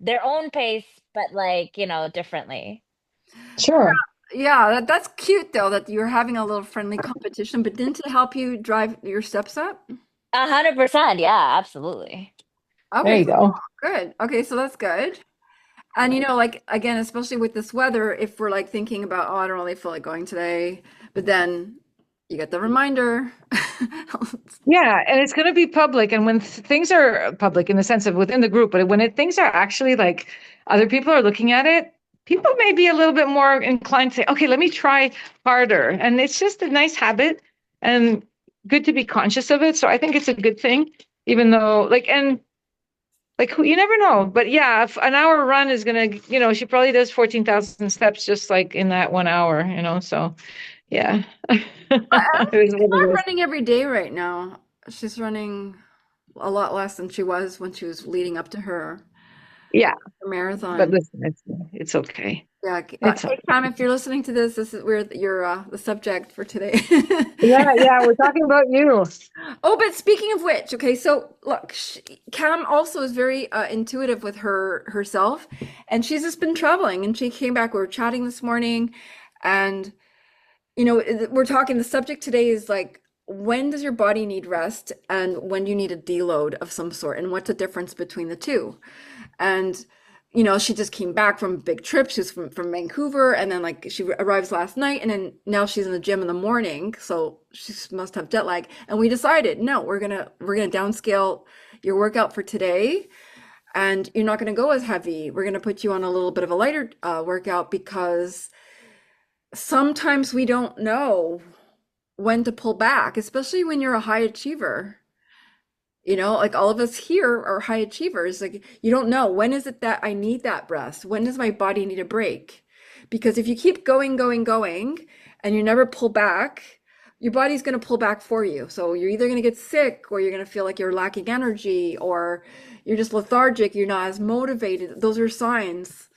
their own pace, but like, differently. Sure. Yeah, that's cute though that you're having a little friendly competition, but didn't it help you drive your steps up? 100%. Yeah, absolutely. There Okay, you go. good. Okay, so that's good. And like again, especially with this weather, if we're like thinking about, oh, I don't really feel like going today, but then you get the reminder. Yeah, and it's going to be public. And when things are public in the sense of within the group, but when things are actually like other people are looking at it, people may be a little bit more inclined to say, okay, let me try harder. And it's just a nice habit and good to be conscious of it. So I think it's a good thing, even though, like, and like, you never know. But yeah, if an hour run is going to, she probably does 14,000 steps just like in that 1 hour, so yeah, it is She's what not it is. running every day right now. She's running a lot less than she was when she was leading up to Yeah. her But marathon. listen, it's okay. Yeah, It's hey Cam, if you're listening to this, this is where you're the subject for today. yeah, we're talking about you. Oh, but speaking of which, okay, so look, Cam also is very intuitive with herself, and she's just been traveling, and she came back. We were chatting this morning, and we're talking. The subject today is like, when does your body need rest, and when do you need a deload of some sort, and what's the difference between the two? And she just came back from a big trip. She's from Vancouver, and then like she arrives last night, and then now she's in the gym in the morning, so she must have jet lag. And we decided, no, we're gonna downscale your workout for today, and you're not gonna go as heavy. We're gonna put you on a little bit of a lighter workout because sometimes we don't know when to pull back, especially when you're a high achiever. Like all of us here are high achievers. Like you don't know, when is it that I need that rest? When does my body need a break? Because if you keep going, going, going, and you never pull back, your body's going to pull back for you. So you're either going to get sick, or you're going to feel like you're lacking energy, or you're just lethargic, you're not as motivated. Those are signs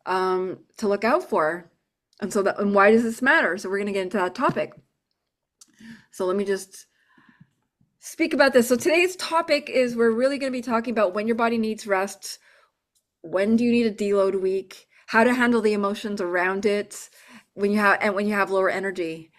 to look out for. And why does this matter? So we're going to get into that topic. So let me just speak about this. So today's topic is, we're really going to be talking about when your body needs rest, when do you need a deload week, how to handle the emotions around it when you have lower energy.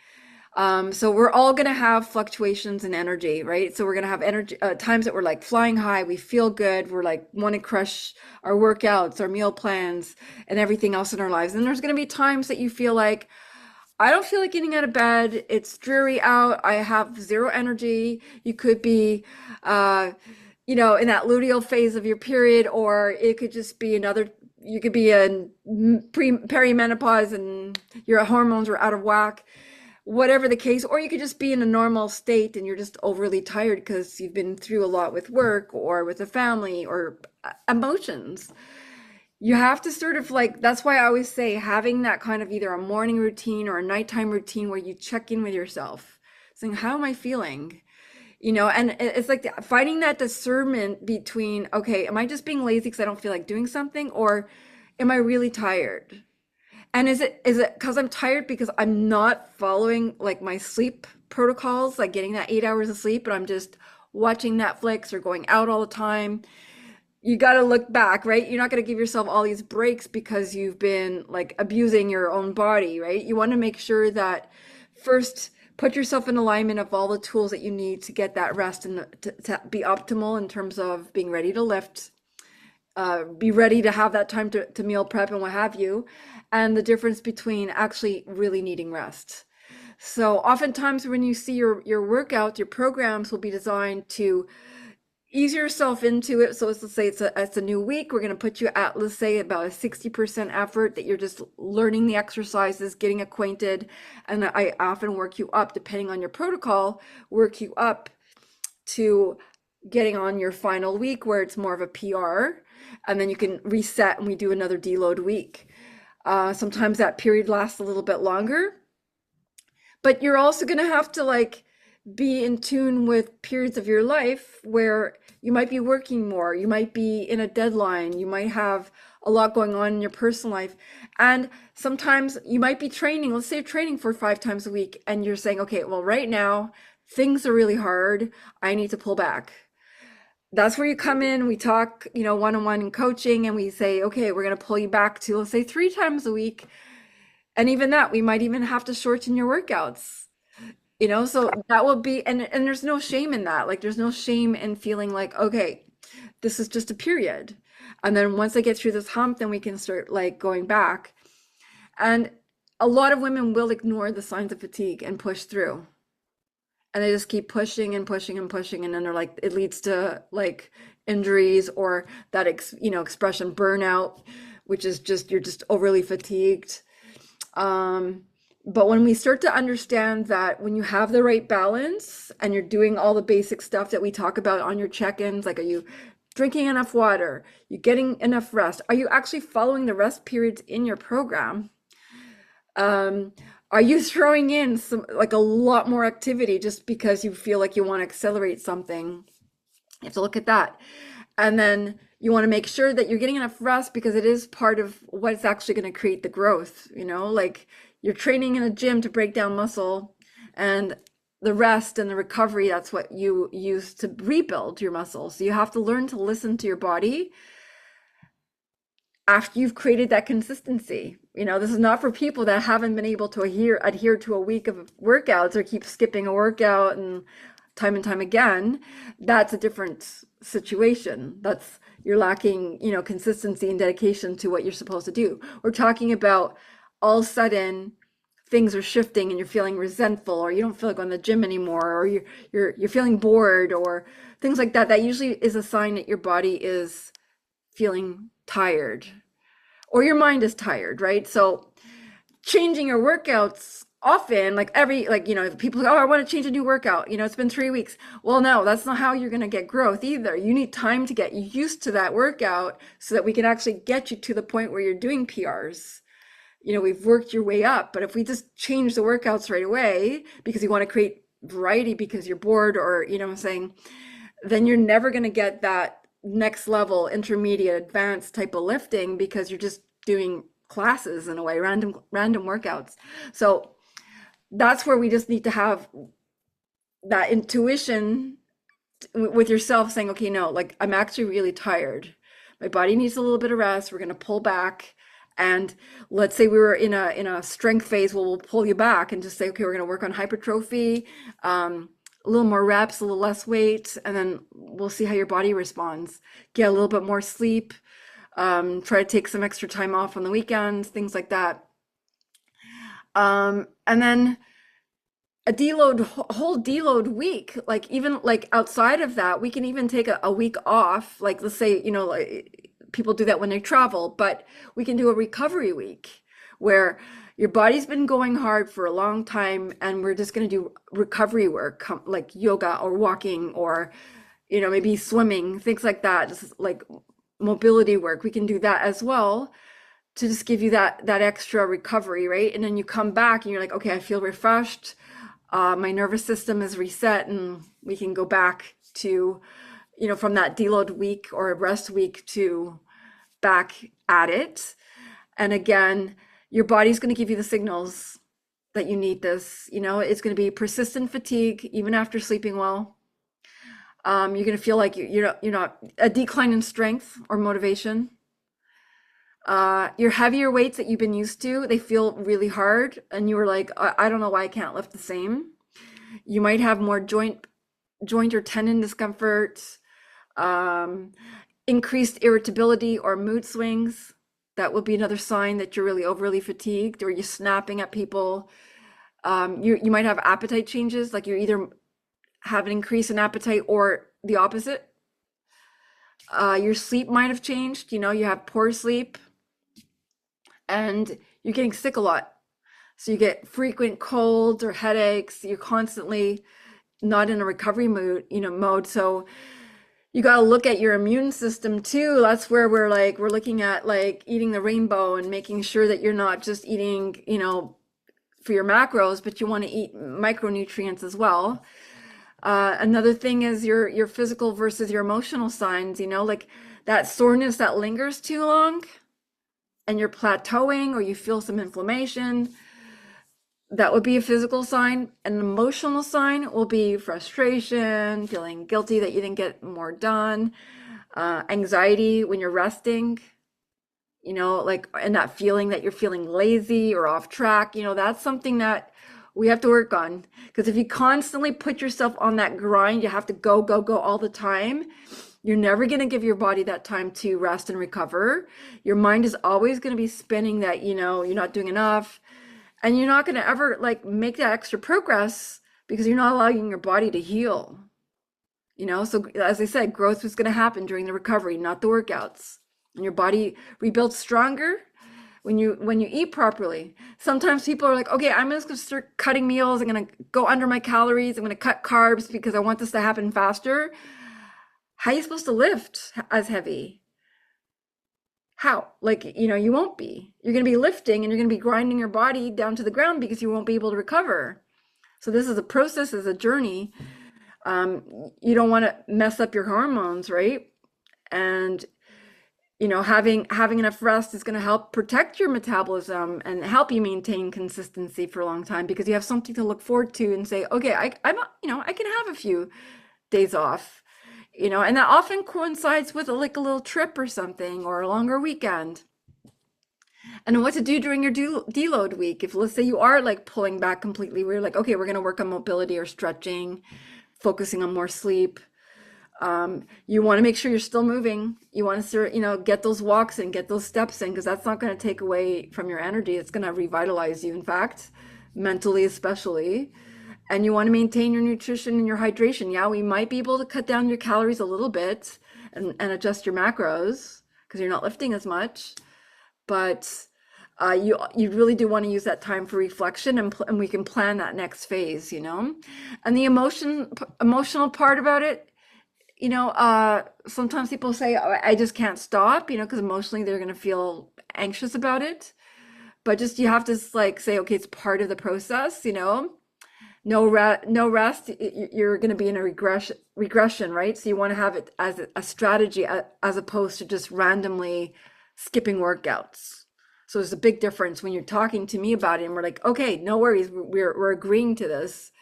So we're all going to have fluctuations in energy, right? So we're going to have energy times that we're like flying high, we feel good, we're like want to crush our workouts, our meal plans, and everything else in our lives. And there's going to be times that you feel like, I don't feel like getting out of bed. It's dreary out. I have zero energy. You could be, uh, in that luteal phase of your period, or it could just be you could be in perimenopause and your hormones are out of whack, whatever the case, or you could just be in a normal state and you're just overly tired because you've been through a lot with work or with a family or emotions. You have to sort of like, that's why I always say having that kind of either a morning routine or a nighttime routine where you check in with yourself, saying, how am I feeling? And it's like finding that discernment between, okay, am I just being lazy because I don't feel like doing something, or am I really tired? And is it because I'm tired because I'm not following like my sleep protocols, like getting that 8 hours of sleep, but I'm just watching Netflix or going out all the time? You got to look back, right? You're not going to give yourself all these breaks because you've been like abusing your own body, right? You want to make sure that first put yourself in alignment of all the tools that you need to get that rest and to be optimal in terms of being ready to lift, be ready to have that time to meal prep and what have you, and the difference between actually really needing rest. So oftentimes when you see your workout, your programs will be designed to ease yourself into it. So let's say it's a new week. We're going to put you at, let's say, about a 60% effort that you're just learning the exercises, getting acquainted. And I often work you up, depending on your protocol, work you up to getting on your final week where it's more of a PR. And then you can reset and we do another deload week. Sometimes that period lasts a little bit longer, but you're also going to have to like be in tune with periods of your life where you might be working more, you might be in a deadline, you might have a lot going on in your personal life. And sometimes you might be training, let's say you're training for 5 times a week, and you're saying, okay, well, right now things are really hard. I need to pull back. that's where you come in. We talk, one-on-one coaching, and we say, okay, we're going to pull you back to, let's say, 3 times a week. And even that, we might even have to shorten your workouts. So that will be, and there's no shame in that. Like, there's no shame in feeling like, okay, this is just a period. And then once I get through this hump, then we can start like going back. And a lot of women will ignore the signs of fatigue and push through. And they just keep pushing and pushing and pushing. And then they're like, it leads to like injuries or that, expression burnout, which is just, you're just overly fatigued. But when we start to understand that when you have the right balance and you're doing all the basic stuff that we talk about on your check-ins, like, are you drinking enough water? You getting enough rest? Are you actually following the rest periods in your program? Are you throwing in some, like, a lot more activity just because you feel like you want to accelerate something? You have to look at that. And then you want to make sure that you're getting enough rest because it is part of what's actually going to create the growth, like you're training in a gym to break down muscle, and the rest and the recovery, that's what you use to rebuild your muscle. So you have to learn to listen to your body after you've created that consistency. This is not for people that haven't been able to adhere to a week of workouts or keep skipping a workout and time again. That's a different situation. You're lacking, consistency and dedication to what you're supposed to do. We're talking about all of a sudden things are shifting and you're feeling resentful, or you don't feel like going to the gym anymore, or you're feeling bored, or things like that. That usually is a sign that your body is feeling tired or your mind is tired, right? So changing your workouts often, like people go, oh, I want to change a new workout. It's been 3 weeks. Well, no, that's not how you're going to get growth either. You need time to get used to that workout so that we can actually get you to the point where you're doing PRs. We've worked your way up, but if we just change the workouts right away because you want to create variety because you're bored, or, I'm saying, then you're never going to get that next level, intermediate, advanced type of lifting because you're just doing classes in a way, random workouts. So that's where we just need to have that intuition with yourself saying, okay, no, like, I'm actually really tired. My body needs a little bit of rest. We're going to pull back. And let's say we were in a strength phase, well, we'll pull you back and just say, okay, we're going to work on hypertrophy, a little more reps, a little less weight, and then we'll see how your body responds. Get a little bit more sleep, try to take some extra time off on the weekends, things like that. And then whole deload week, like, even like outside of that, we can even take a week off. Like, let's say, like, people do that when they travel, but we can do a recovery week where your body's been going hard for a long time and we're just going to do recovery work, like yoga or walking or, maybe swimming, things like that, just like mobility work. We can do that as well to just give you that extra recovery, right? And then you come back and you're like, okay, I feel refreshed. My nervous system is reset, and we can go back to, from that deload week or rest week to back at it. And again, your body's going to give you the signals that you need this. It's going to be persistent fatigue even after sleeping well. You're going to feel like you're not a decline in strength or motivation. Your heavier weights that you've been used to, they feel really hard, and you were like, I don't know why I can't lift the same. You might have more joint or tendon discomfort, increased irritability or mood swings. That would be another sign that you're really overly fatigued, or you're snapping at people. You might have appetite changes, like you either have an increase in appetite or the opposite. Your sleep might have changed. You have poor sleep, and you're getting sick a lot. So you get frequent colds or headaches. You're constantly not in a recovery mode. So you got to look at your immune system too. That's where we're looking at like eating the rainbow and making sure that you're not just eating, for your macros, but you want to eat micronutrients as well. Another thing is your physical versus your emotional signs, like that soreness that lingers too long and you're plateauing, or you feel some inflammation. That would be a physical sign. An emotional sign will be frustration, feeling guilty that you didn't get more done, anxiety when you're resting, like, and that feeling that you're feeling lazy or off track, that's something that we have to work on. Because if you constantly put yourself on that grind, you have to go, go, go all the time. You're never going to give your body that time to rest and recover. Your mind is always going to be spinning that, you're not doing enough. And you're not going to ever like make that extra progress because you're not allowing your body to heal. So as I said, growth is going to happen during the recovery, not the workouts. And your body rebuilds stronger when you eat properly. Sometimes people are like, okay, I'm just going to start cutting meals. I'm going to go under my calories. I'm going to cut carbs because I want this to happen faster. How are you supposed to lift as heavy? How? Like, you won't be. You're going to be lifting and you're going to be grinding your body down to the ground because you won't be able to recover. So this is a process, is a journey. You don't want to mess up your hormones, right? And having enough rest is going to help protect your metabolism and help you maintain consistency for a long time because you have something to look forward to and say, okay, I can have a few days off, and that often coincides with like a little trip or something or a longer weekend. And what to do during your deload week. If let's say you are like pulling back completely, we're like, okay, we're going to work on mobility or stretching, focusing on more sleep. You want to make sure you're still moving. You want to, get those walks in, get those steps in, because that's not going to take away from your energy. It's going to revitalize you, in fact, mentally especially. And you want to maintain your nutrition and your hydration. Yeah, we might be able to cut down your calories a little bit and adjust your macros because you're not lifting as much. But you really do want to use that time for reflection, and we can plan that next phase, And the emotional part about it, sometimes people say, "Oh, I just can't stop," because emotionally they're going to feel anxious about it. But just you have to like say, okay, it's part of the process, no rest, you're going to be in a regression, right? So you want to have it as a strategy as opposed to just randomly skipping workouts. So there's a big difference when you're talking to me about it and we're like, okay, no worries, we're agreeing to this.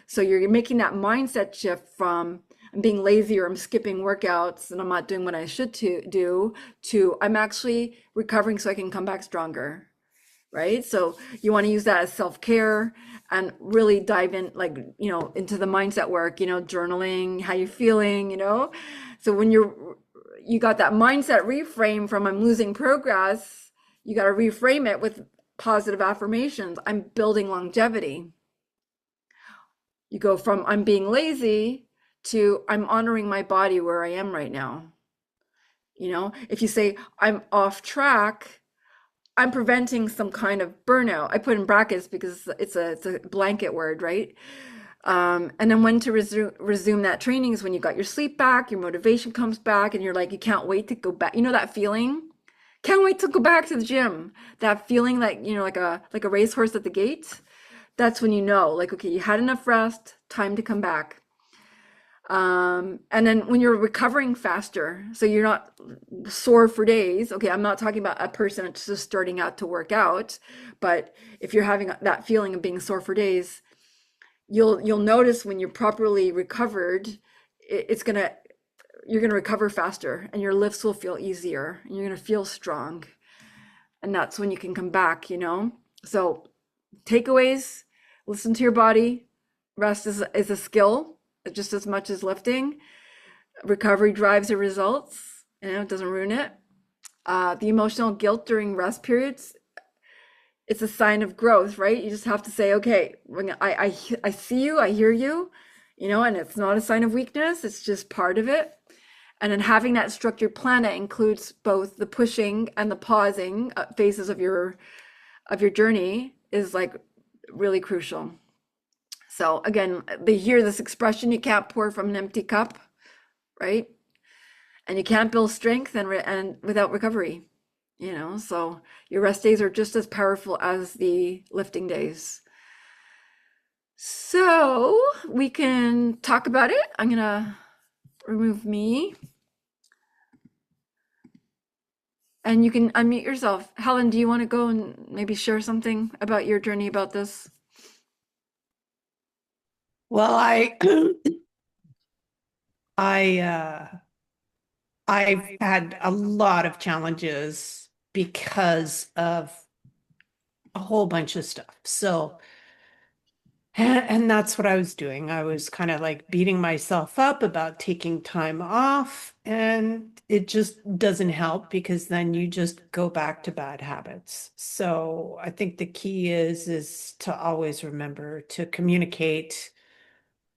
So you're making that mindset shift from I'm being lazy or I'm skipping workouts and I'm not doing what I should do to I'm actually recovering so I can come back stronger, right? So you want to use that as self-care and really dive in, like, into the mindset work, journaling, how you're feeling, So when you got that mindset reframe from I'm losing progress, you got to reframe it with positive affirmations. I'm building longevity. You go from I'm being lazy to I'm honoring my body where I am right now. If you say I'm off track, I'm preventing some kind of burnout. I put in brackets because it's a blanket word, right? And then when to resume that training is when you got your sleep back, your motivation comes back, and you're like, you can't wait to go back. That feeling? Can't wait to go back to the gym. That feeling like, like a racehorse at the gate. That's when like, okay, you had enough rest, time to come back. And then when you're recovering faster, so you're not sore for days. Okay, I'm not talking about a person that's just starting out to work out, but if you're having that feeling of being sore for days, you'll notice when you're properly recovered, you're gonna recover faster, and your lifts will feel easier, and you're gonna feel strong, and that's when you can come back. So takeaways: listen to your body. Rest is a skill just as much as lifting. Recovery drives the results, it doesn't ruin it. The emotional guilt during rest periods, it's a sign of growth, right? You just have to say, okay, when I see you, I hear you, and it's not a sign of weakness, it's just part of it. And then having that structured plan that includes both the pushing and the pausing phases of your journey is like really crucial. So again, they hear this expression, you can't pour from an empty cup, right? And you can't build strength and without recovery, so your rest days are just as powerful as the lifting days. So we can talk about it. I'm gonna remove me. And you can unmute yourself. Helen, do you want to go and maybe share something about your journey about this? Well, I I've had a lot of challenges because of a whole bunch of stuff. So, and that's what I was doing. I was kind of like beating myself up about taking time off, and it just doesn't help because then you just go back to bad habits. So, I think the key is to always remember to communicate,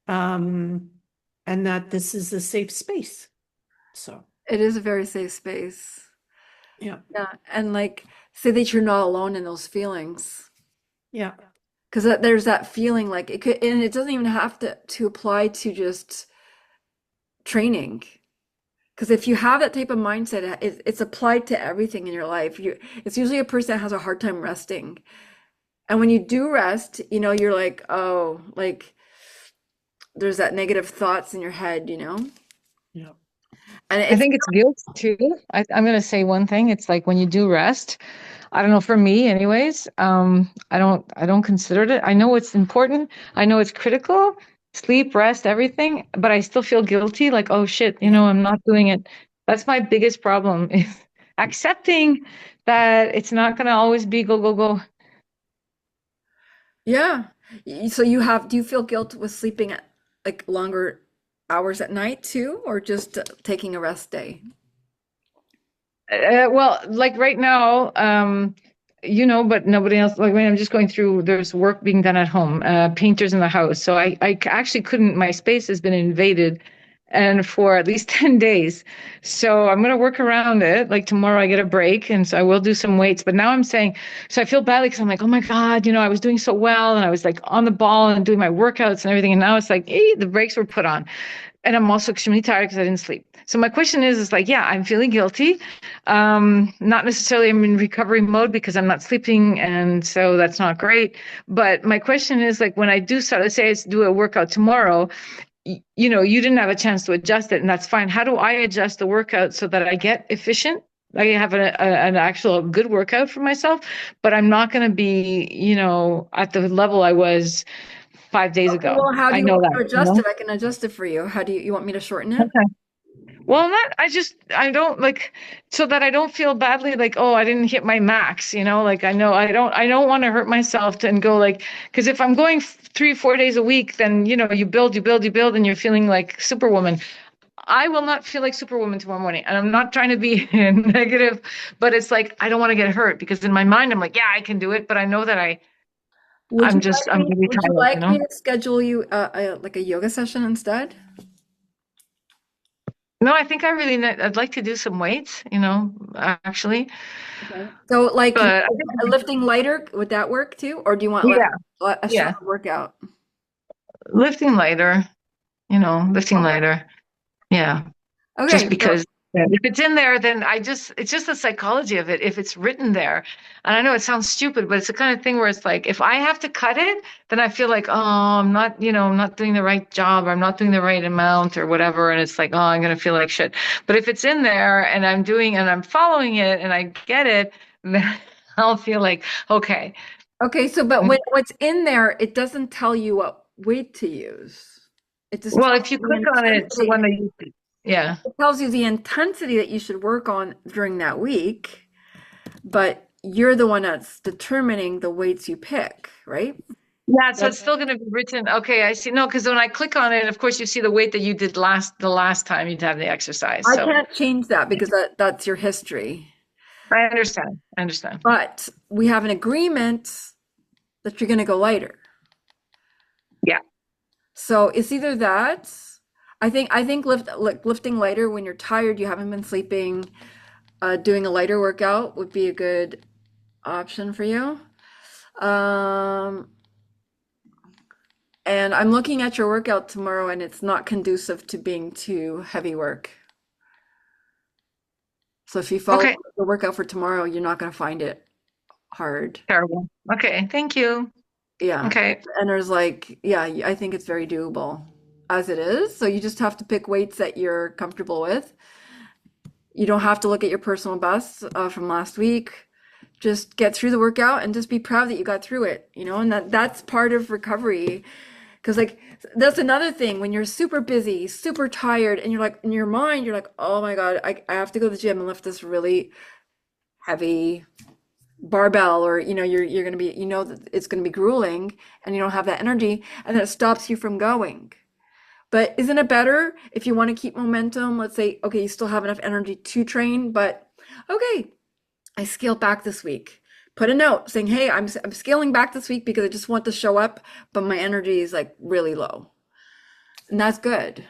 um, and that this is a safe space. So, It is a very safe space. yeah, Yeah, and like say that you're not alone in those feelings. yeah, Because there's that feeling like it could, and it doesn't even have to apply to just training. Because if you have that type of mindset, it's applied to everything in your life. It's usually a person that has a hard time resting. And when you do rest, you're like, oh, like there's that negative thoughts in your head, yeah. And I it's think it's guilt too. I'm going to say one thing. It's like when you do rest, I don't know, for me anyways, I don't consider it. I know it's important. I know it's critical, sleep, rest, everything, but I still feel guilty, like, oh shit, yeah, I'm not doing it. That's my biggest problem is accepting that it's not going to always be go, go, go. yeah. So do you feel guilt with sleeping at like longer hours at night too, or just taking a rest day? Well, like right now, but nobody else. Like when I'm just going through, there's work being done at home, painters in the house. So actually couldn't. My space has been invaded, and for at least 10 days. So I'm gonna work around it. Like tomorrow, I get a break, and so I will do some weights. But now I'm saying, so I feel badly because I'm like, oh my God, I was doing so well, and I was like on the ball and doing my workouts and everything, and now it's like, the brakes were put on, and I'm also extremely tired because I didn't sleep. So my question is like, yeah, I'm feeling guilty. Not necessarily I'm in recovery mode because I'm not sleeping, and so that's not great. But my question is like, when I do start, let's say I do a workout tomorrow, you didn't have a chance to adjust it, and that's fine. How do I adjust the workout so that I get efficient? I have an actual good workout for myself, but I'm not going to be, at the level I was 5 days Okay, ago. well, how do I you know want that, to adjust it? I can adjust it for you. How do you want me to shorten it? Okay. Well, not, I don't like, so that I don't feel badly like, oh, I didn't hit my max, like I don't want to hurt myself and go like, because if I'm going 3, 4 days a week, then, you build, you build, you build, and you're feeling like Superwoman. I will not feel like Superwoman tomorrow morning. And I'm not trying to be negative, but it's like, I don't want to get hurt because in my mind, I'm like, yeah, I can do it. But I know that I'm really Would you tired, like me to schedule you like a yoga session instead? No, I think I'd like to do some weights, actually, Okay. So like but I think, lifting lighter, would that work too? Or do you want like yeah, a yeah. stronger workout? Lifting lighter, lifting Okay. lighter. Yeah. Just Okay, so because if it's in there, then it's just the psychology of it. If it's written there, and I know it sounds stupid, but it's the kind of thing where it's like, if I have to cut it, then I feel like, oh, I'm not doing the right job, or I'm not doing the right amount or whatever. And it's like, oh, I'm going to feel like shit. But if it's in there and I'm following it and I get it, then I'll feel like, okay. okay, so but what's in there, it doesn't tell you what weight to use. It just Well, tells if you you the click on it, it's the intensity. one that yeah. It tells you the intensity that you should work on during that week, but you're the one that's determining the weights you pick, right? Yeah, so That- it's still going to be written. Okay, I see. No, because when I click on it, of course, you see the weight that you did the last time you'd have the exercise. I So can't change that because that's your history. I understand. I understand. But we have an agreement that you're going to go lighter. Yeah. So it's either that. I think lifting lighter when you're tired, you haven't been sleeping, doing a lighter workout would be a good option for you. Um, and I'm looking at your workout tomorrow, and it's not conducive to being too heavy work. So if you follow Okay. the workout for tomorrow, you're not going to find it hard. Terrible. Okay. Thank you. Yeah. Okay. And there's like, yeah, I think it's very doable as it is. So you just have to pick weights that you're comfortable with. You don't have to look at your personal best from last week. Just get through the workout and just be proud that you got through it, and that's part of recovery Because like that's another thing when you're super busy, super tired, and you're like in your mind, you're like, oh my God, I have to go to the gym and lift this really heavy barbell, or you're gonna be, that it's gonna be grueling and you don't have that energy, and then it stops you from going. But isn't it better if you want to keep momentum? Let's say, okay, you still have enough energy to train, but okay, I scaled back this week. Put a note saying, hey, I'm scaling back this week because I just want to show up, but my energy is like really low. And that's good.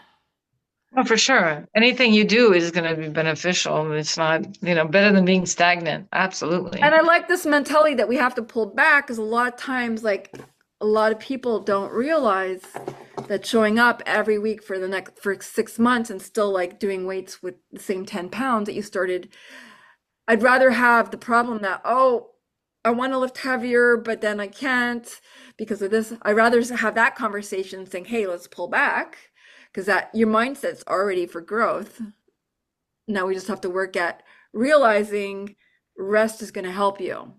Oh, for sure. Anything you do is going to be beneficial. It's not, better than being stagnant. And Absolutely. I like this mentality that we have to pull back because a lot of times, like a lot of people don't realize that showing up every week for 6 months and still like doing weights with the same 10 pounds that you started. I'd rather have the problem that, oh, I want to lift heavier, but then I can't because of this. I'd rather have that conversation saying, hey, let's pull back because that your mindset's already for growth. Now we just have to work at realizing rest is going to help you.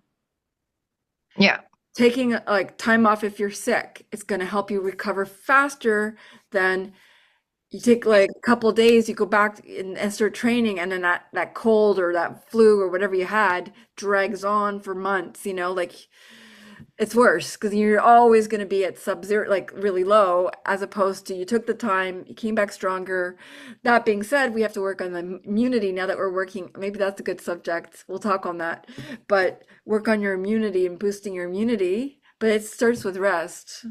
Yeah. Taking like time off if you're sick, it's going to help you recover faster than you take like a couple of days, you go back and start training, and then that cold or that flu or whatever you had drags on for months, like it's worse because you're always going to be at sub-zero, like really low, as opposed to you took the time, you came back stronger. That being said, we have to work on the immunity now that we're working. Maybe that's a good subject. We'll talk on that, but work on your immunity and boosting your immunity. But it starts with rest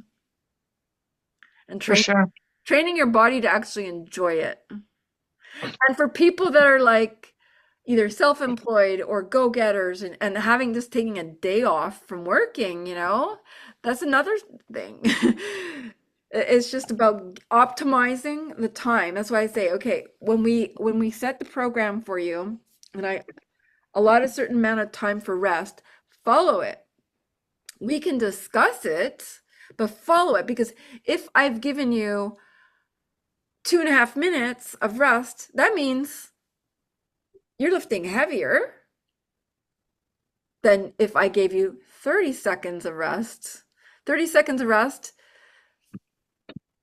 and For sure. training your body to actually enjoy it. And for people that are like either self-employed or go-getters and having just taking a day off from working, that's another thing. It's just about optimizing the time. That's why I say, okay, when we set the program for you, and I allot a certain amount of time for rest, follow it. We can discuss it, but follow it because if I've given you 2.5 minutes of rest, that means you're lifting heavier than if I gave you 30 seconds of rest. 30 seconds of rest,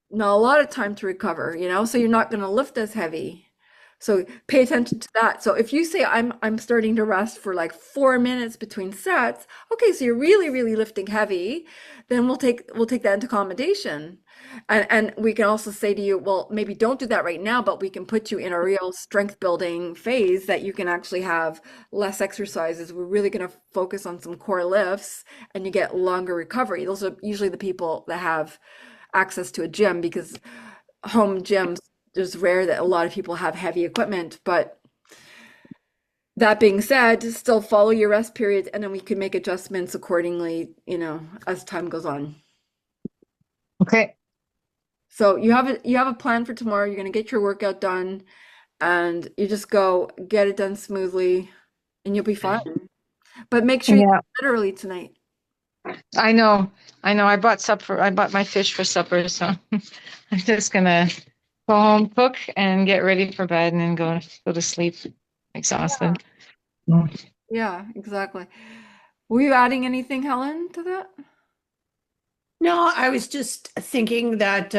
not a lot of time to recover, so you're not going to lift as heavy. So pay attention to that. So if you say I'm starting to rest for like 4 minutes between sets, okay, so you're really, really lifting heavy, then we'll take that into accommodation. And we can also say to you, well, maybe don't do that right now, but we can put you in a real strength building phase that you can actually have less exercises. We're really going to focus on some core lifts and you get longer recovery. Those are usually the people that have access to a gym because home gyms, it's rare that a lot of people have heavy equipment. But that being said, still follow your rest periods and then we can make adjustments accordingly, as time goes on. Okay. So you have a plan for tomorrow. You're going to get your workout done and you just go get it done smoothly and you'll be fine. But make sure you Yeah. get early tonight. I know. I know. I bought my fish for supper, so I'm just gonna go home, cook, and get ready for bed and then go to sleep exhausted. Mm. Yeah, exactly. Were you adding anything, Helen, to that? No, I was just thinking that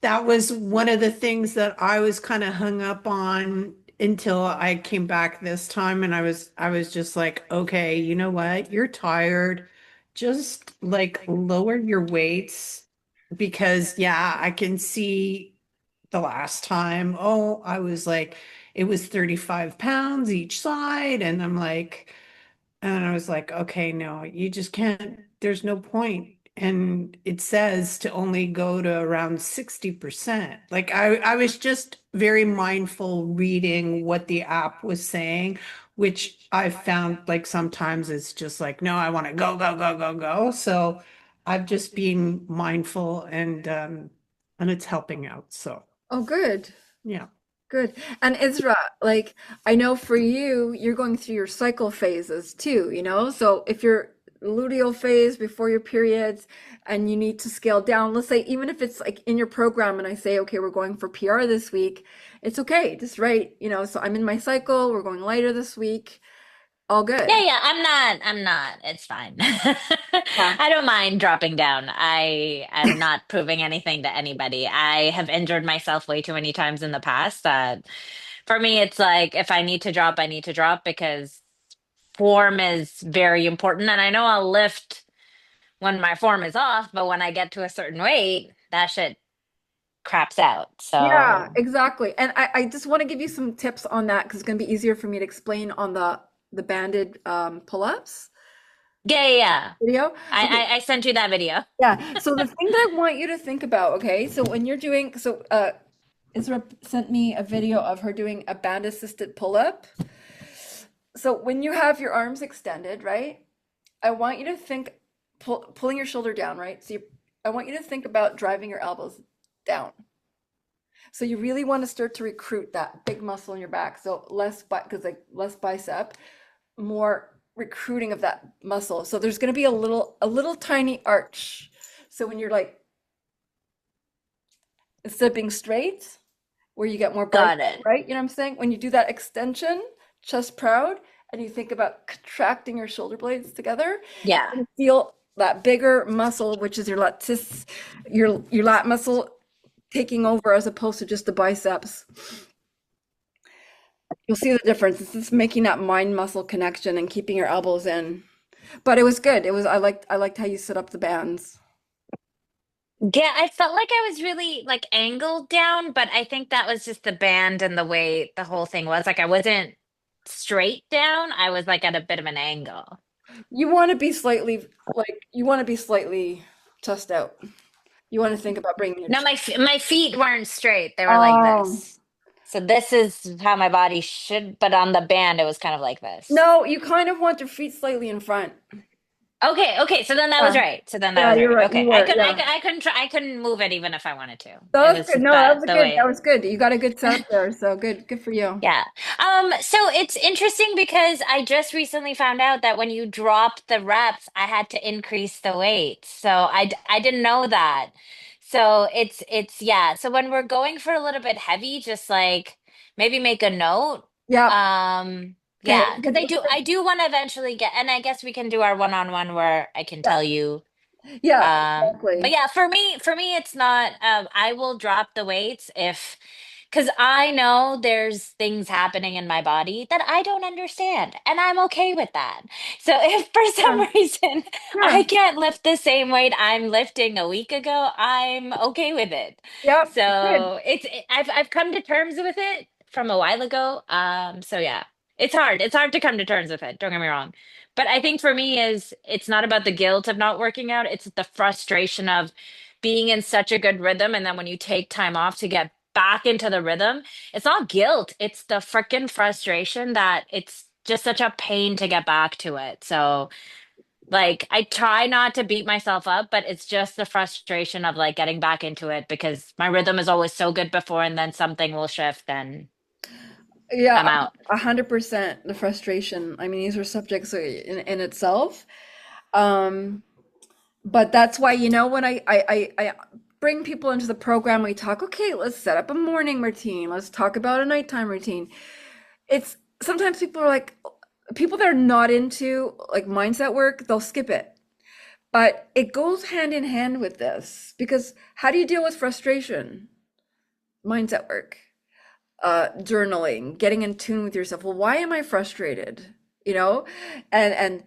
that was one of the things that I was kind of hung up on until I came back this time, and I was just like, okay, you know what? You're tired. Just like lower your weights because yeah, I can see the last time. Oh, I was like, it was 35 pounds each side, and I'm like. And I was like, okay, no, you just can't, there's no point. And it says to only go to around 60%. Like I was just very mindful reading what the app was saying, which I found like sometimes it's just like, no, I want to go, go, go, go, go. So I've just been mindful and it's helping out. So Oh, good. yeah. Good. And Isra, like I know for you, you're going through your cycle phases too, So if you're luteal phase before your periods and you need to scale down, let's say even if it's like in your program and I say, okay, we're going for PR this week, it's okay. Just write, so I'm in my cycle, we're going lighter this week. All Yeah, good. yeah, I'm not. It's fine. Yeah. I don't mind dropping down. I am not proving anything to anybody. I have injured myself way too many times in the past that for me it's like if I need to drop, I need to drop because form is very important. And I know I'll lift when my form is off, but when I get to a certain weight, that shit craps out. Yeah, So, exactly. And I just want to give you some tips on that because it's going to be easier for me to explain on the banded pull-ups yeah, yeah, yeah. video. Okay. I sent you that video. Yeah. So the thing that I want you to think about, okay? So when you're doing, so Isra sent me a video of her doing a band assisted pull-up. So when you have your arms extended, right? I want you to think pulling your shoulder down, right? So I want you to think about driving your elbows down. So you really want to start to recruit that big muscle in your back. So less because like less bicep, more recruiting of that muscle. So there's going to be a little tiny arch. So when you're like instead of being straight, where you get more bicep, Got it. right? You know what I'm saying? When you do that extension, chest proud, and you think about contracting your shoulder blades together, Yeah. you feel that bigger muscle, which is your lat muscle taking over as opposed to just the biceps. You'll see the difference. It's just making that mind muscle connection and keeping your elbows in. But it was good. I liked how you set up the bands. Yeah, I felt like I was really like angled down, but I think that was just the band and the way the whole thing was. Like I wasn't straight down. I was like at a bit of an angle. You want to be slightly chest out. You want to think about bringing your No, chest. my feet weren't straight. They were like Oh. this. So this is how my body should, but on the band it was kind of like this. No, you kind of want your feet slightly in front. Okay, okay. So then that was Yeah. right. So then that Yeah, was you're right. right. Okay. You were. Yeah. I couldn't move it even if I wanted to. It That was was good. just No, that was the good. That way. was good. You got a good setup there. So good. Good for you. Yeah. So it's interesting because I just recently found out that when you drop the reps, I had to increase the weight. So I didn't know that. So yeah. So when we're going for a little bit heavy, just like maybe make a note. Yep. Okay. Yeah, because I do want to eventually get, and I guess we can do our one-on-one where I can Yeah. tell you. Yeah, But exactly. yeah, for me, it's not, I will drop the weights if, because I know there's things happening in my body that I don't understand, and I'm okay with that. So if for Yeah. some reason I Sure. can't lift the same weight I'm lifting a week ago, I'm okay with it. Yep. Good. So I've come to terms with it from a while ago. So yeah, it's hard. It's hard to come to terms with it. Don't get me wrong. But I think for me is it's not about the guilt of not working out, it's the frustration of being in such a good rhythm and then when you take time off to get back into the rhythm, it's not guilt, it's the freaking frustration that it's just such a pain to get back to it. So, like I try not to beat myself up, but it's just the frustration of like getting back into it because my rhythm is always so good before and then something will shift and I'm Yeah, out. 100% the frustration. I mean, these are subjects in itself. Um, but that's why, when I bring people into the program, we talk, okay, let's set up a morning routine. Let's talk about a nighttime routine. It's sometimes people that are not into like mindset work, they'll skip it. But it goes hand in hand with this because how do you deal with frustration? Mindset work, journaling, getting in tune with yourself. Well, why am I frustrated? You know, and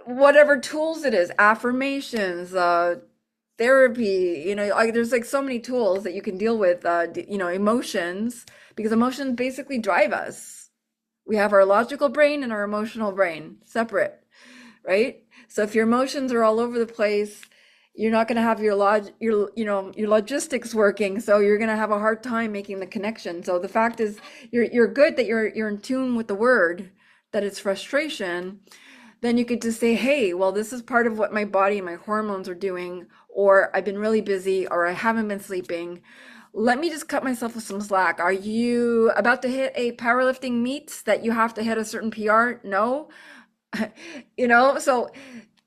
whatever tools it is, affirmations, therapy, there's like so many tools that you can deal with, emotions, because emotions basically drive us. We have our logical brain and our emotional brain separate, right? So if your emotions are all over the place, you're not going to have your logistics working. So you're going to have a hard time making the connection. So the fact is, you're good that you're in tune with the word that it's frustration. Then you could just say, hey, well, this is part of what my body and my hormones are doing, or I've been really busy, or I haven't been sleeping. Let me just cut myself with some slack. Are you about to hit a powerlifting meet that you have to hit a certain PR? No. So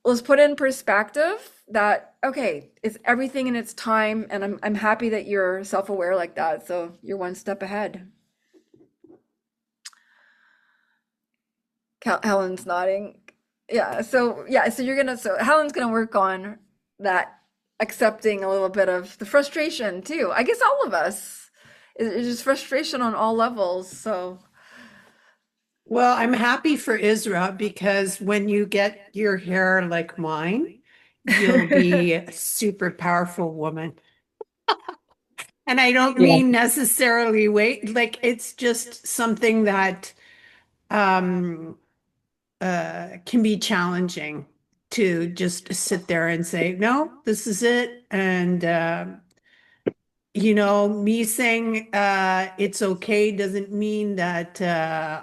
let's put in perspective that, okay, it's everything in its time, and I'm happy that you're self-aware like that. So you're one step ahead. Helen's nodding. Yeah. So yeah. So you're gonna. So Helen's gonna work on that, accepting a little bit of the frustration too. I guess all of us. It's just frustration on all levels. So Well, I'm happy for Isra because when you get your hair like mine, you'll be a super powerful woman. And I don't Yeah. mean necessarily weight, like it's just something that um can be challenging to just sit there and say, no, this is it. And me saying it's okay doesn't mean that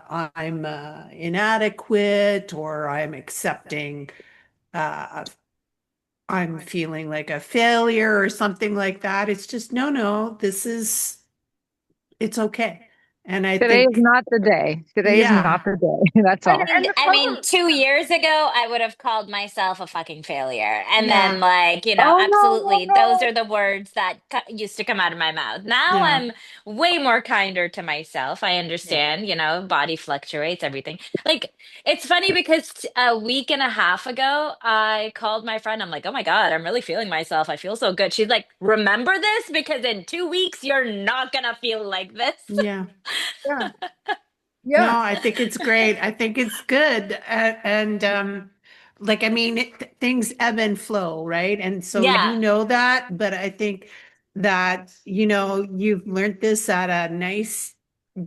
I'm inadequate or I'm accepting uh I'm feeling like a failure or something like that. It's just no, it's okay. And I Today is think, not the day. Today is yeah, not the day. That's all. and the I mean, problem, 2 years ago, I would have called myself a fucking failure. And yeah, then, like, Oh no, no, absolutely, those no. are the words that used to come out of my mouth. Now yeah, I'm way more kinder to myself. I yeah, understand, body fluctuates, everything. Like, it's funny because a week and a half ago, I called my friend. I'm like, oh my God, I'm really feeling myself. I feel so good. She's like, remember this? Because in 2 weeks, you're not gonna feel like this. yeah. yeah, No, yeah, I think it's great. I think it's good. And like, I mean, things ebb and flow, right? And so you Yeah. know that, but I think that, you've learned this at a nice,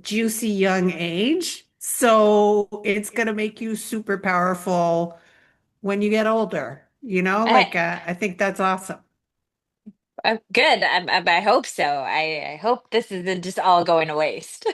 juicy young age. So it's going to make you super powerful when you get older, like, I think that's awesome. Good. I hope so. I hope this isn't just all going to waste.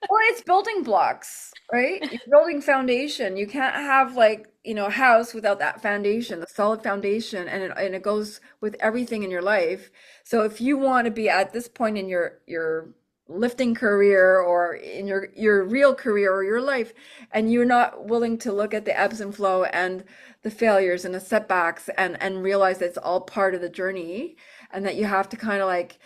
well, it's building blocks, right? You're building foundation. You can't have like, a house without that foundation, the solid foundation, and it goes with everything in your life. So if you want to be at this point in your lifting career or in your real career or your life, and you're not willing to look at the ebbs and flow and the failures and the setbacks and realize that it's all part of the journey and that you have to kind of like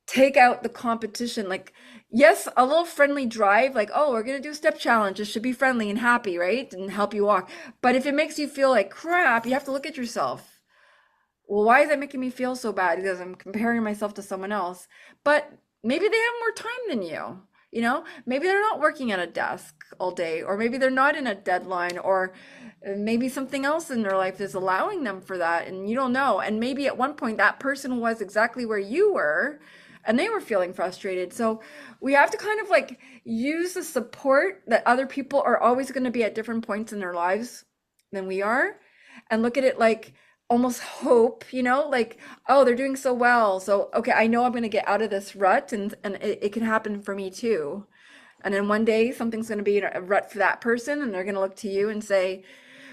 take out the competition. Like, yes, a little friendly drive, like, oh, we're gonna do a step challenge. It should be friendly and happy, right? And help you walk. But if it makes you feel like crap, you have to look at yourself. Well, why is that making me feel so bad? Because I'm comparing myself to someone else. But maybe they have more time than you. Maybe they're not working at a desk all day, or maybe they're not in a deadline, or maybe something else in their life is allowing them for that, and you don't know. And maybe at one point that person was exactly where you were, and they were feeling frustrated. So we have to kind of like use the support that other people are always going to be at different points in their lives than we are, and look at it like almost hope, like, oh, they're doing so well. So, okay, I know I'm going to get out of this rut, and it can happen for me too. And then one day something's going to be in a rut for that person, and they're going to look to you and say,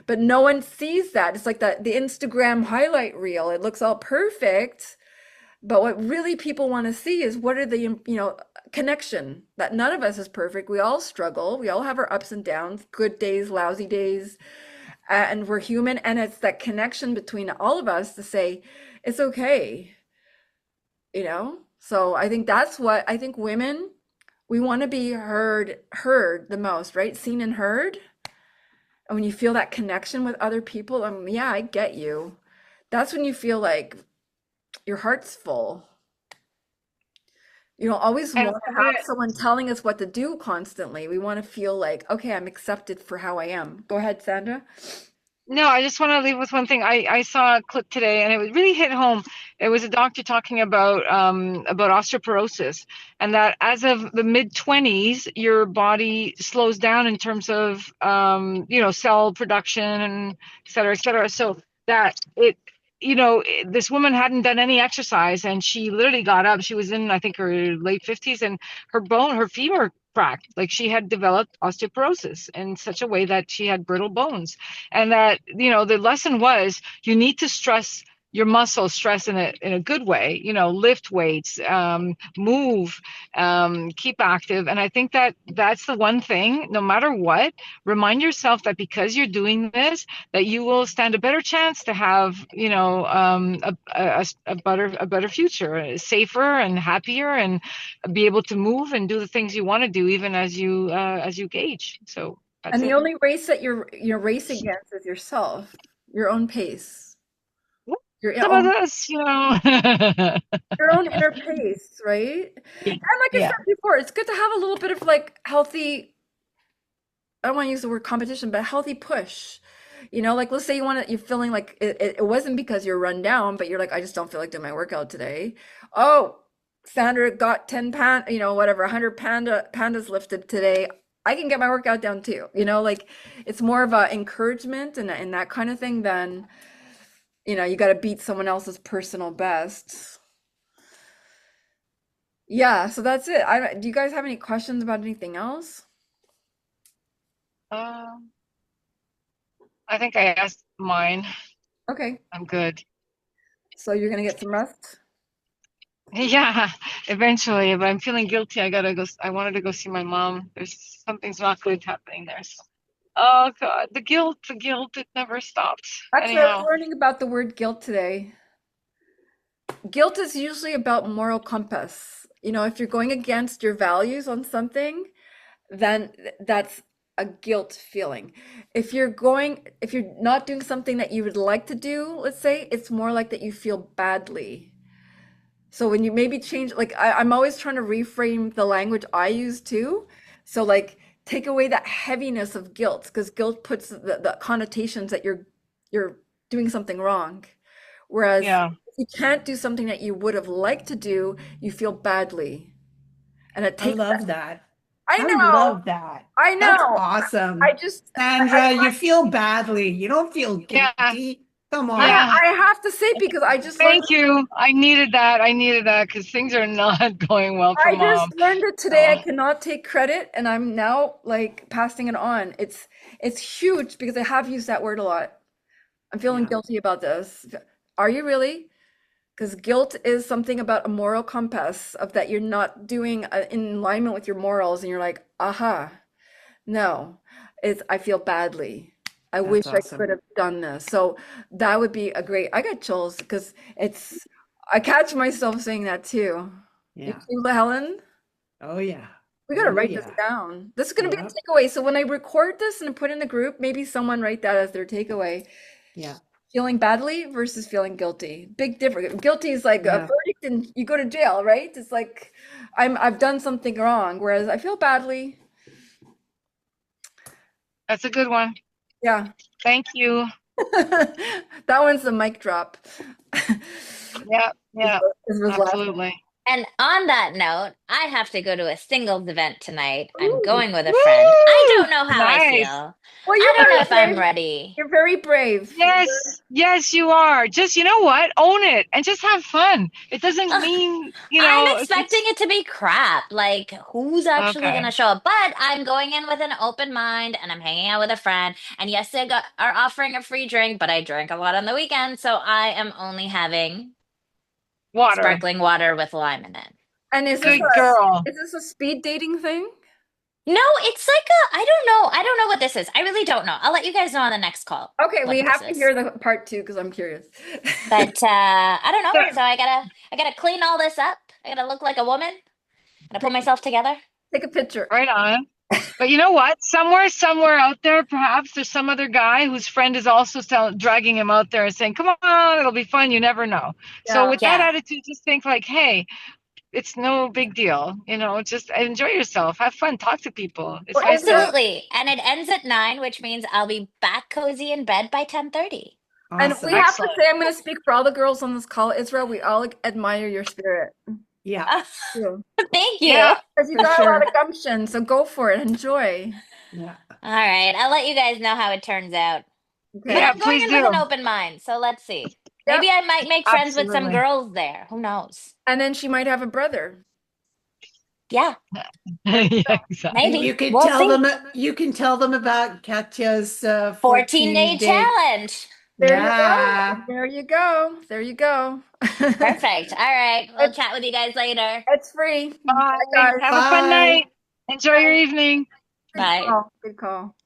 but no one sees that. It's like the Instagram highlight reel. It looks all perfect, but what really people want to see is what are the, connection, that none of us is perfect. We all struggle. We all have our ups and downs, good days, lousy days, and we're human. And it's that connection between all of us to say, it's okay, So I think that's what I think women, we want to be heard the most, right? Seen and heard. And when you feel that connection with other people, yeah, I get you. That's when you feel like your heart's full. You don't always And want to have someone telling us what to do constantly. We want to feel like, okay, I'm accepted for how I am. Go ahead, Sandra. no, I just want to leave with one thing. I saw a clip today, and it was really hit home. It was a doctor talking about osteoporosis, and that as of the mid-20s, your body slows down in terms of cell production and et cetera, et cetera. So that this woman hadn't done any exercise, and she literally got up. She was in, I think, her late 50s, and her femur cracked. Like, she had developed osteoporosis in such a way that she had brittle bones. And that, the lesson was, you need to stress your muscles, stress in a good way, lift weights, move, keep active. And I think that that's the one thing, no matter what, remind yourself that because you're doing this, that you will stand a better chance to have, a better future, safer and happier, and be able to move and do the things you want to do, even as you age. So That's And the it. only race that you're racing against is yourself, your own pace, your Some of own us, you know. your own inner pace, right? Yeah. And like I Yeah. said before, it's good to have a little bit of like healthy, I don't want to use the word competition, but healthy push. You know, like let's say you're feeling like it wasn't because you're run down, but you're like, I just don't feel like doing my workout today. Oh, Sandra got 10 pound, whatever, 100 pandas lifted today. I can get my workout down too. Like it's more of a encouragement and that kind of thing than, you got to beat someone else's personal best. Yeah, so that's it. Do you guys have any questions about anything else? Um, I think I asked mine. Okay, I'm good. so you're gonna get some rest. Yeah, eventually, but I'm feeling guilty. I gotta go. I wanted to go see my mom. There's something's not good happening there. So. Oh God, the guilt, it never stops. Actually, I was Anyhow, learning about the word guilt today. Guilt is usually about moral compass. If you're going against your values on something, then that's a guilt feeling. If you're not doing something that you would like to do, let's say, it's more like that you feel badly. So when you maybe change, like I'm always trying to reframe the language I use too. So like take away that heaviness of guilt, because guilt puts the connotations that you're doing something wrong. Whereas yeah, if you can't do something that you would have liked to do, you feel badly. And it I takes that. love that. I I know, love that. I That's know. I awesome. just Sandra, you feel badly. You don't feel yeah, guilty. Come yeah. on. I have to say because I just learned Thank you. I needed that. I needed that because things are not going well for I just mom. learned it today. I Oh, cannot take credit, and I'm now like passing it on. It's huge because I have used that word a lot. I'm feeling Yeah, guilty about this. Are you really? Because guilt is something about a moral compass of that you're not doing in alignment with your morals, and you're like, aha, no, I feel badly. I wish that's I could awesome. have done this. So that would be a great. I got chills because I catch myself saying that too. You Yeah. too, Helen? Oh, yeah. We gotta Oh, write this yeah. down. This is gonna be Yeah. a takeaway. So when I record this and put in the group, maybe someone write that as their takeaway. Yeah. Feeling badly versus feeling guilty. Big difference. Guilty is like a Yeah. verdict and you go to jail, right? It's like I've done something wrong, whereas I feel badly. that's a good one. Yeah. Thank you. That one's the mic drop. Yeah, Is yeah, was laughing. absolutely. And on that note, I have to go to a singles event tonight. I'm Ooh. going with a friend. I Woo! don't know how I Nice. feel. Well, I you're don't know very if I'm brave. ready. You're very brave. Yes, yes, you are. Just, you know what? Own it and just have fun. It doesn't Ugh, mean, I'm expecting it's it to be crap. Like, who's actually okay. gonna show up? But I'm going in with an open mind and I'm hanging out with a friend. And yes, are offering a free drink, but I drank a lot on the weekend, so I am only having Water. sparkling water with lime in it. And Good girl. is this a speed dating thing? No, it's like I don't know. I don't know what this is. I really don't know. I'll let you guys know on the next call Okay, we what this have to is. hear the part two because I'm curious. But I don't know. So, So I gotta clean all this up. I gotta look like a woman. Gotta put myself together. Take a picture. right on. But you know what? Somewhere out there, perhaps there's some other guy whose friend is also dragging him out there and saying, "Come on, it'll be fun." You never know. So Yeah. with that Yeah. attitude, just think like, "Hey, it's no big deal. Just enjoy yourself, have fun, talk to people. Well, It's nice to." Absolutely. And it ends at 9, which means I'll be back cozy in bed by 10:30. and we Awesome. have to Excellent. say, I'm going to speak for all the girls on this call, Israel. We all admire your spirit. Yeah, Yeah. Thank you. Yeah, Because you for got a lot sure. of gumption, so go for it. Enjoy. Yeah. All right. I'll let you guys know how it turns out. But Okay. yeah. I'm going Please in with do. an open mind, so let's see. Maybe Yep. I might make friends with some Absolutely. girls there. Who knows? And then she might have a brother. Yeah, There you Yeah, go. And maybe. exactly. We'll see. you can tell them about Katya's 14-day 14-day. challenge. There you go. Yeah. There you go. There you go. Perfect. All right. We'll It's chat with you guys later. it's free. Bye, Bye. guys. Have a fun Bye. night. Enjoy your evening. Good Bye. call. Good call.